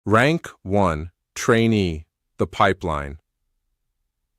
Rank 1, Trainee, the pipeline.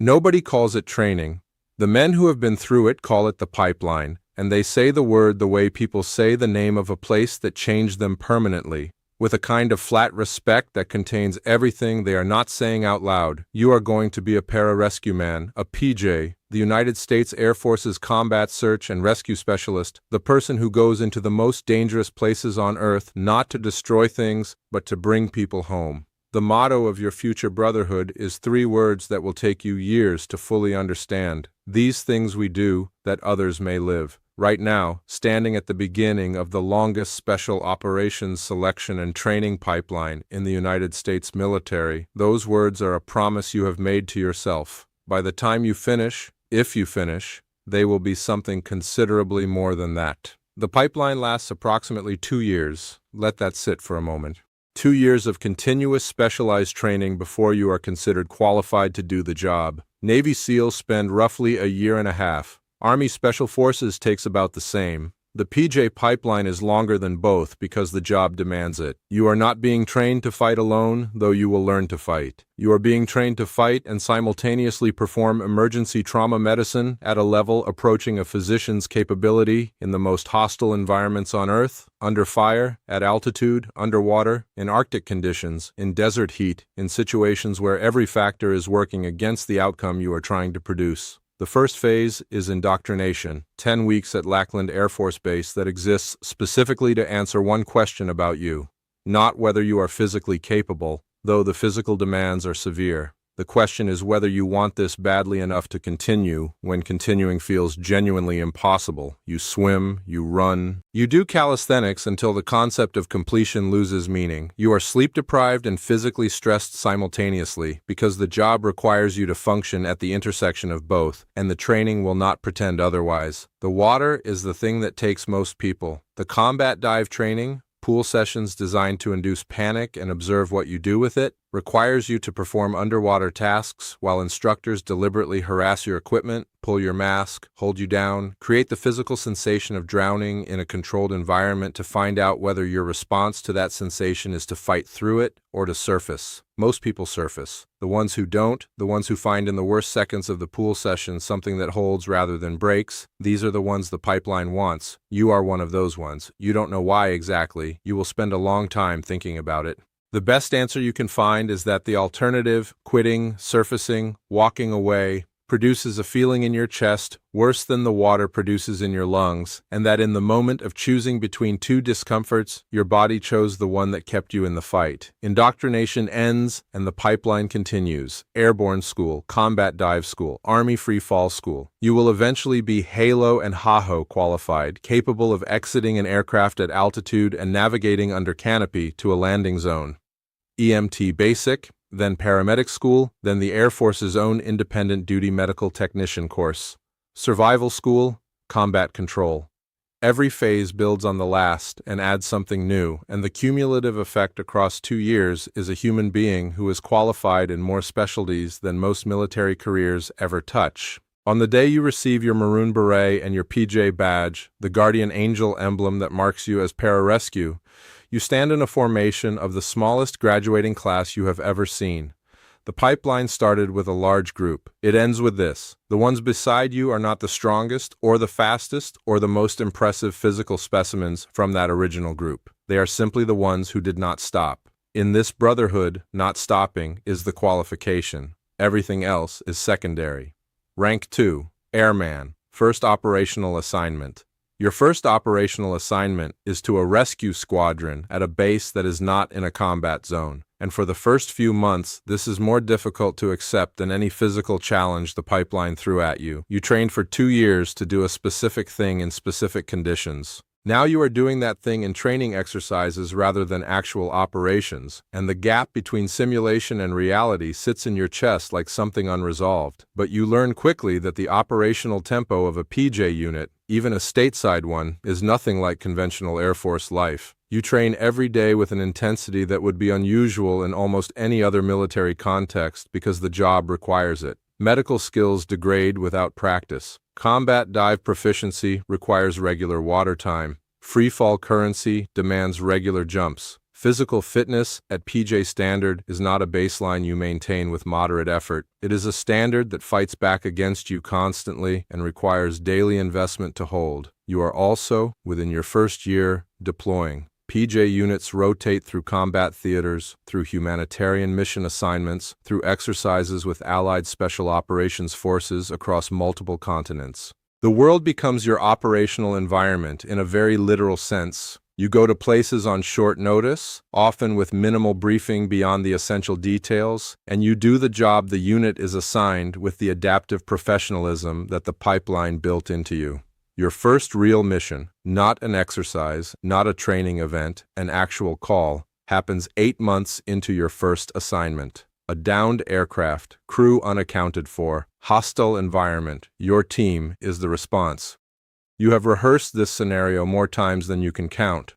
Nobody calls it training. The men who have been through it call it the pipeline, and they say the word the way people say the name of a place that changed them permanently, with a kind of flat respect that contains everything they are not saying out loud. You are going to be a Pararescueman, a PJ, the United States Air Force's combat search and rescue specialist, the person who goes into the most dangerous places on Earth not to destroy things, but to bring people home. The motto of your future brotherhood is 3 words that will take you years to fully understand. These things we do, that others may live. Right now, standing at the beginning of the longest special operations selection and training pipeline in the United States military, those words are a promise you have made to yourself. By the time you finish, if you finish, they will be something considerably more than that. The pipeline lasts approximately 2 years. Let that sit for a moment. 2 years of continuous specialized training before you are considered qualified to do the job. Navy SEALs spend roughly a year and a half. Army Special Forces takes about the same. The PJ pipeline is longer than both because the job demands it. You are not being trained to fight alone, though you will learn to fight. You are being trained to fight and simultaneously perform emergency trauma medicine at a level approaching a physician's capability in the most hostile environments on Earth, under fire, at altitude, underwater, in Arctic conditions, in desert heat, in situations where every factor is working against the outcome you are trying to produce. The first phase is indoctrination, 10 weeks at Lackland Air Force Base that exists specifically to answer one question about you. Not whether you are physically capable, though the physical demands are severe. The question is whether you want this badly enough to continue when continuing feels genuinely impossible. You swim, you run, you do calisthenics until the concept of completion loses meaning. You are sleep-deprived and physically stressed simultaneously because the job requires you to function at the intersection of both, and the training will not pretend otherwise. The water is the thing that takes most people. The combat dive training, pool sessions designed to induce panic and observe what you do with it, requires you to perform underwater tasks while instructors deliberately harass your equipment, pull your mask, hold you down, create the physical sensation of drowning in a controlled environment to find out whether your response to that sensation is to fight through it or to surface. Most people surface. The ones who don't, the ones who find in the worst seconds of the pool session something that holds rather than breaks, these are the ones the pipeline wants. You are one of those ones. You don't know why exactly. You will spend a long time thinking about it. The best answer you can find is that the alternative, quitting, surfacing, walking away, produces a feeling in your chest worse than the water produces in your lungs, and that in the moment of choosing between 2 discomforts, your body chose the one that kept you in the fight. Indoctrination ends and the pipeline continues. Airborne school, combat dive school, Army free fall school. You will eventually be Halo and HAHO qualified, capable of exiting an aircraft at altitude and navigating under canopy to a landing zone. EMT Basic, then Paramedic School, then the Air Force's own Independent Duty Medical Technician course. Survival School, Combat Control. Every phase builds on the last and adds something new, and the cumulative effect across 2 years is a human being who is qualified in more specialties than most military careers ever touch. On the day you receive your maroon beret and your PJ badge, the guardian angel emblem that marks you as Pararescue, you stand in a formation of the smallest graduating class you have ever seen. The pipeline started with a large group. It ends with this. The ones beside you are not the strongest or the fastest or the most impressive physical specimens from that original group. They are simply the ones who did not stop. In this brotherhood, not stopping is the qualification. Everything else is secondary. Rank 2, Airman, first operational assignment. Your first operational assignment is to a rescue squadron at a base that is not in a combat zone. And for the first few months, this is more difficult to accept than any physical challenge the pipeline threw at you. You trained for 2 years to do a specific thing in specific conditions. Now you are doing that thing in training exercises rather than actual operations, and the gap between simulation and reality sits in your chest like something unresolved. But you learn quickly that the operational tempo of a PJ unit, even a stateside one, is nothing like conventional Air Force life. You train every day with an intensity that would be unusual in almost any other military context because the job requires it. Medical skills degrade without practice. Combat dive proficiency requires regular water time. Free fall currency demands regular jumps. Physical fitness at PJ standard is not a baseline you maintain with moderate effort. It is a standard that fights back against you constantly and requires daily investment to hold. You are also, within your first year, deploying. PJ units rotate through combat theaters, through humanitarian mission assignments, through exercises with Allied Special Operations Forces across multiple continents. The world becomes your operational environment in a very literal sense. You go to places on short notice, often with minimal briefing beyond the essential details, and you do the job the unit is assigned with the adaptive professionalism that the pipeline built into you. Your first real mission, not an exercise, not a training event, an actual call, happens 8 months into your first assignment. A downed aircraft, crew unaccounted for, hostile environment, your team is the response. You have rehearsed this scenario more times than you can count.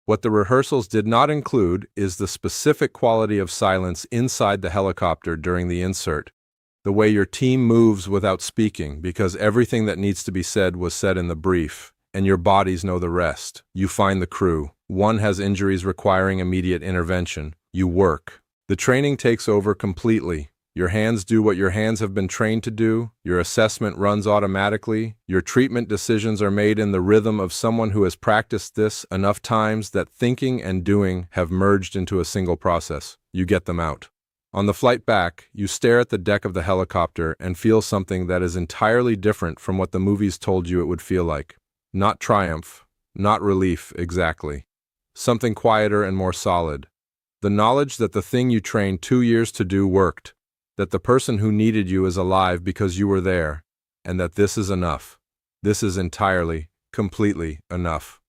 What the rehearsals did not include is the specific quality of silence inside the helicopter during the insert. The way your team moves without speaking, because everything that needs to be said was said in the brief, and your bodies know the rest. You find the crew. One has injuries requiring immediate intervention. You work. The training takes over completely. Your hands do what your hands have been trained to do, your assessment runs automatically, your treatment decisions are made in the rhythm of someone who has practiced this enough times that thinking and doing have merged into a single process. You get them out. On the flight back, you stare at the deck of the helicopter and feel something that is entirely different from what the movies told you it would feel like. Not triumph, not relief exactly. Something quieter and more solid. The knowledge that the thing you trained 2 years to do worked. That the person who needed you is alive because you were there, and that this is enough. This is entirely, completely enough.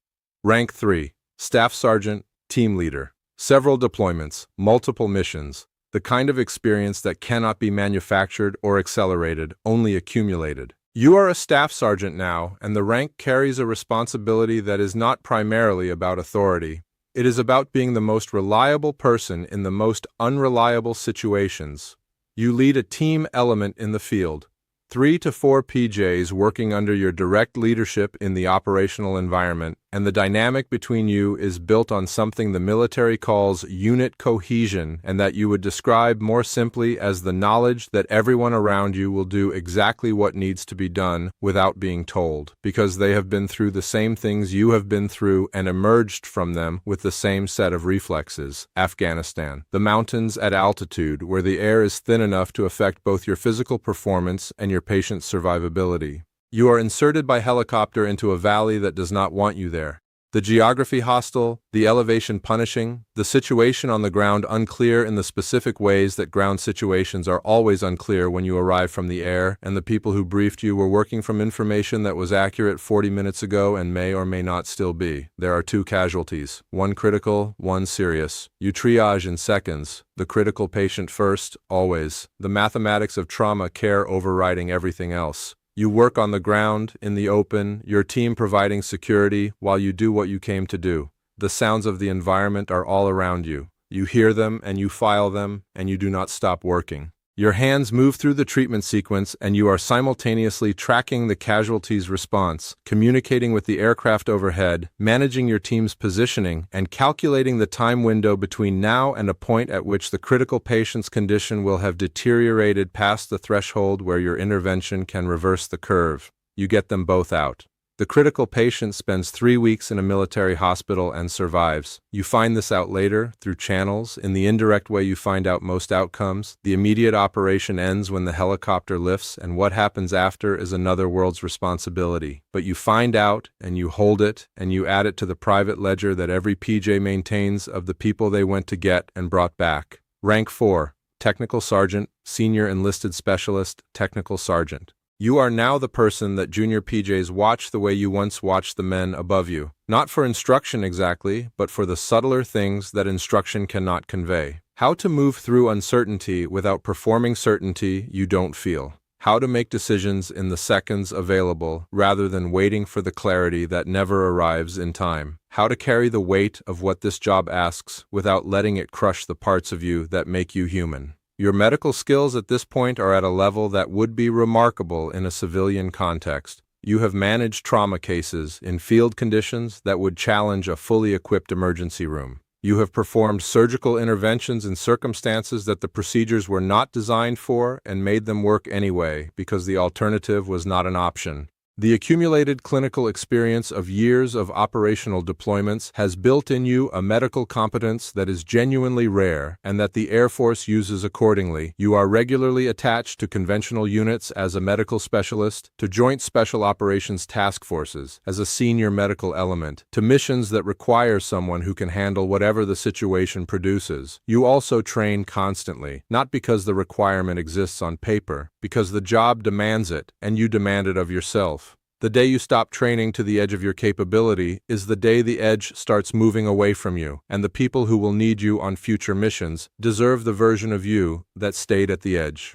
Rank 3, Staff Sergeant, Team Leader. Several deployments, multiple missions, the kind of experience that cannot be manufactured or accelerated, only accumulated. You are a Staff Sergeant now, and the rank carries a responsibility that is not primarily about authority. It is about being the most reliable person in the most unreliable situations. You lead a team element in the field. 3 to 4 PJs working under your direct leadership in the operational environment, and the dynamic between you is built on something the military calls unit cohesion, and that you would describe more simply as the knowledge that everyone around you will do exactly what needs to be done without being told, because they have been through the same things you have been through and emerged from them with the same set of reflexes. Afghanistan. The mountains at altitude, where the air is thin enough to affect both your physical performance and your patient's survivability. You are inserted by helicopter into a valley that does not want you there. The geography hostile, the elevation punishing, the situation on the ground unclear in the specific ways that ground situations are always unclear when you arrive from the air, and the people who briefed you were working from information that was accurate 40 minutes ago and may or may not still be. There are 2 casualties, 1 critical, 1 serious. You triage in seconds, the critical patient first, always. The mathematics of trauma care overriding everything else. You work on the ground, in the open, your team providing security while you do what you came to do. The sounds of the environment are all around you. You hear them and you file them, and you do not stop working. Your hands move through the treatment sequence and you are simultaneously tracking the casualty's response, communicating with the aircraft overhead, managing your team's positioning, and calculating the time window between now and a point at which the critical patient's condition will have deteriorated past the threshold where your intervention can reverse the curve. You get them both out. The critical patient spends 3 weeks in a military hospital and survives. You find this out later, through channels, in the indirect way you find out most outcomes. The immediate operation ends when the helicopter lifts, and what happens after is another world's responsibility. But you find out, and you hold it, and you add it to the private ledger that every PJ maintains of the people they went to get and brought back. Rank 4, Technical Sergeant, Senior Enlisted Specialist, Technical Sergeant. You are now the person that junior PJs watch the way you once watched the men above you. Not for instruction exactly, but for the subtler things that instruction cannot convey. How to move through uncertainty without performing certainty you don't feel. How to make decisions in the seconds available rather than waiting for the clarity that never arrives in time. How to carry the weight of what this job asks without letting it crush the parts of you that make you human. Your medical skills at this point are at a level that would be remarkable in a civilian context. You have managed trauma cases in field conditions that would challenge a fully equipped emergency room. You have performed surgical interventions in circumstances that the procedures were not designed for and made them work anyway because the alternative was not an option. The accumulated clinical experience of years of operational deployments has built in you a medical competence that is genuinely rare and that the Air Force uses accordingly. You are regularly attached to conventional units as a medical specialist, to Joint Special Operations Task Forces as a senior medical element, to missions that require someone who can handle whatever the situation produces. You also train constantly, not because the requirement exists on paper, because the job demands it and you demand it of yourself. The day you stop training to the edge of your capability is the day the edge starts moving away from you, and the people who will need you on future missions deserve the version of you that stayed at the edge.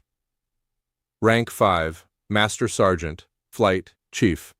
Rank 5, Master Sergeant, Flight Chief.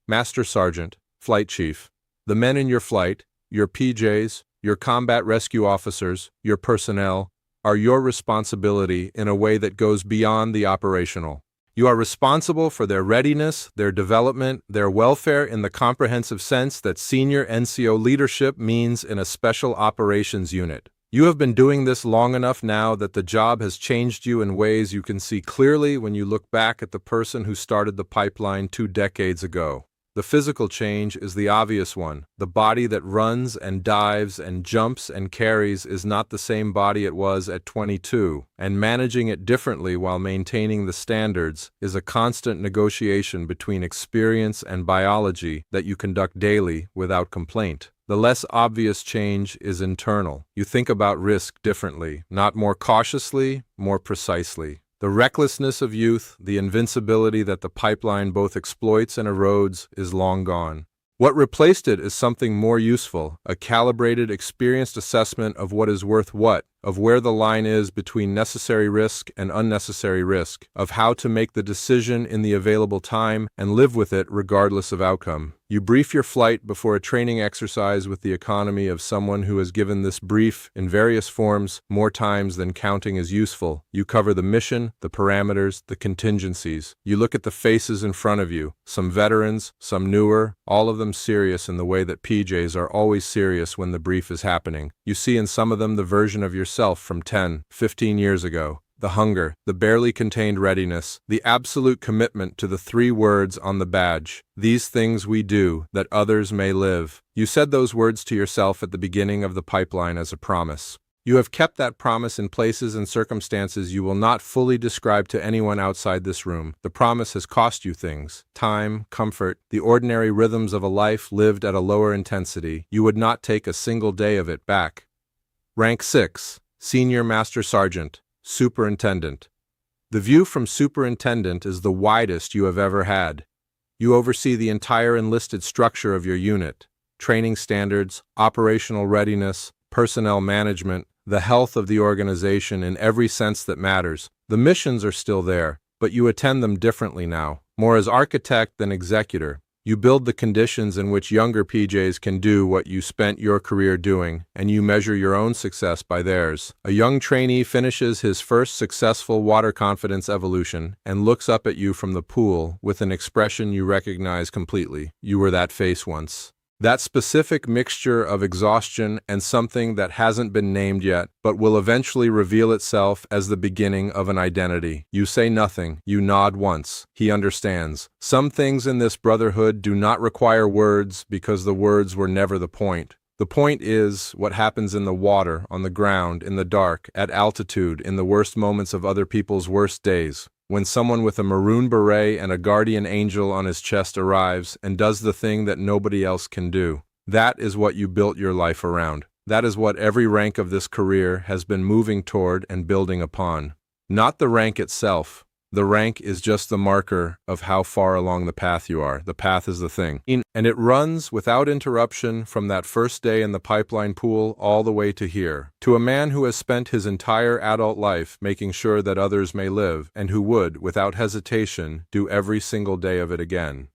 Master Sergeant, Flight Chief. The men in your flight, your PJs, your combat rescue officers, your personnel, are your responsibility in a way that goes beyond the operational. You are responsible for their readiness, their development, their welfare in the comprehensive sense that senior NCO leadership means in a special operations unit. You have been doing this long enough now that the job has changed you in ways you can see clearly when you look back at the person who started the pipeline 2 decades ago. The physical change is the obvious one. The body that runs and dives and jumps and carries is not the same body it was at 22, and managing it differently while maintaining the standards is a constant negotiation between experience and biology that you conduct daily without complaint. The less obvious change is internal. You think about risk differently, not more cautiously, more precisely. The recklessness of youth, the invincibility that the pipeline both exploits and erodes, is long gone. What replaced it is something more useful, a calibrated, experienced assessment of what is worth what, of where the line is between necessary risk and unnecessary risk, of how to make the decision in the available time and live with it regardless of outcome. You brief your flight before a training exercise with the economy of someone who has given this brief in various forms more times than counting is useful. You cover the mission, the parameters, the contingencies. You look at the faces in front of you, some veterans, some newer, all of them serious in the way that PJs are always serious when the brief is happening. You see in some of them the version of yourself from 10, 15 years ago. The hunger, the barely contained readiness, the absolute commitment to the 3 words on the badge. These things we do, that others may live. You said those words to yourself at the beginning of the pipeline as a promise. You have kept that promise in places and circumstances you will not fully describe to anyone outside this room. The promise has cost you things: time, comfort, the ordinary rhythms of a life lived at a lower intensity. You would not take a single day of it back. Rank 6, Senior Master Sergeant, Superintendent. The view from Superintendent is the widest you have ever had. You oversee the entire enlisted structure of your unit: training standards, operational readiness, personnel management, the health of the organization in every sense that matters. The missions are still there, but you attend them differently now, more as architect than executor. You build the conditions in which younger PJs can do what you spent your career doing, and you measure your own success by theirs. A young trainee finishes his first successful water confidence evolution and looks up at you from the pool with an expression you recognize completely. You were that face once. That specific mixture of exhaustion and something that hasn't been named yet, but will eventually reveal itself as the beginning of an identity. You say nothing, you nod once. He understands. Some things in this brotherhood do not require words because the words were never the point. The point is what happens in the water, on the ground, in the dark, at altitude, in the worst moments of other people's worst days. When someone with a maroon beret and a guardian angel on his chest arrives and does the thing that nobody else can do. That is what you built your life around. That is what every rank of this career has been moving toward and building upon. Not the rank itself. The rank is just the marker of how far along the path you are. The path is the thing. And it runs without interruption from that first day in the pipeline pool all the way to here. To a man who has spent his entire adult life making sure that others may live, and who would, without hesitation, do every single day of it again.